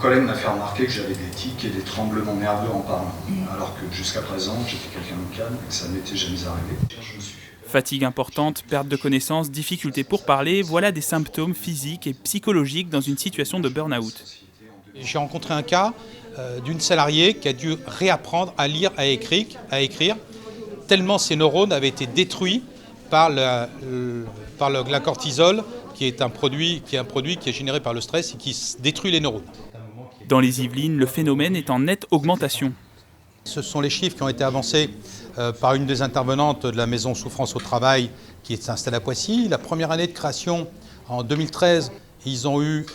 collègue m'a fait remarquer que j'avais des tics et des tremblements nerveux en parlant, alors que jusqu'à présent, j'étais quelqu'un de calme et que ça ne m'était jamais arrivé. Je me suis fait... Fatigue importante, perte de connaissance, difficulté pour parler, voilà des symptômes physiques et psychologiques dans une situation de burn-out. J'ai rencontré un cas d'une salariée qui a dû réapprendre à lire, à écrire, tellement ses neurones avaient été détruits par la cortisol, qui est un produit qui est généré par le stress et qui détruit les neurones. Dans les Yvelines, le phénomène est en nette augmentation. Ce sont les chiffres qui ont été avancés par une des intervenantes de la maison Souffrance au Travail qui est installée à Poissy. La première année de création, en 2013, ils ont eu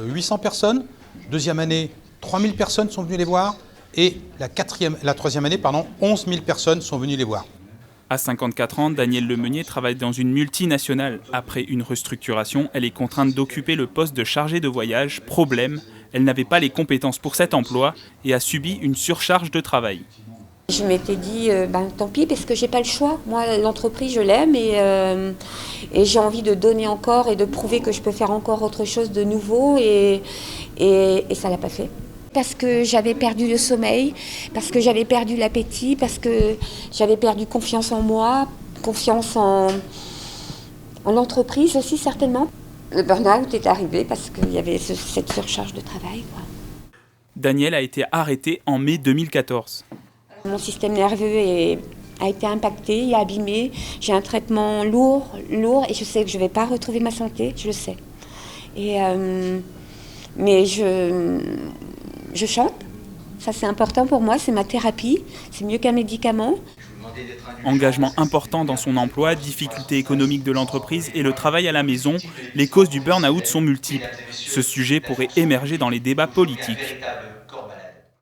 800 personnes. Deuxième année, 3000 personnes sont venues les voir. Et la troisième année, 11 000 personnes sont venues les voir. À 54 ans, Danielle Lemeunier travaille dans une multinationale. Après une restructuration, elle est contrainte d'occuper le poste de chargée de voyage. Problème, elle n'avait pas les compétences pour cet emploi et a subi une surcharge de travail. Je m'étais dit, tant pis, parce que j'ai pas le choix. Moi, l'entreprise, je l'aime et j'ai envie de donner encore et de prouver que je peux faire encore autre chose de nouveau et ça l'a pas fait. Parce que j'avais perdu le sommeil, parce que j'avais perdu l'appétit, parce que j'avais perdu confiance en moi, confiance en l'entreprise aussi certainement. Le burn-out est arrivé parce qu'il y avait cette surcharge de travail, quoi. Danielle a été arrêtée en mai 2014. Mon système nerveux a été impacté et abîmé. J'ai un traitement lourd et je sais que je ne vais pas retrouver ma santé, je le sais. Mais je chante, ça c'est important pour moi, c'est ma thérapie, c'est mieux qu'un médicament. Engagement important dans son emploi, difficultés économiques de l'entreprise et le travail à la maison, les causes du burn-out sont multiples. Ce sujet pourrait émerger dans les débats politiques.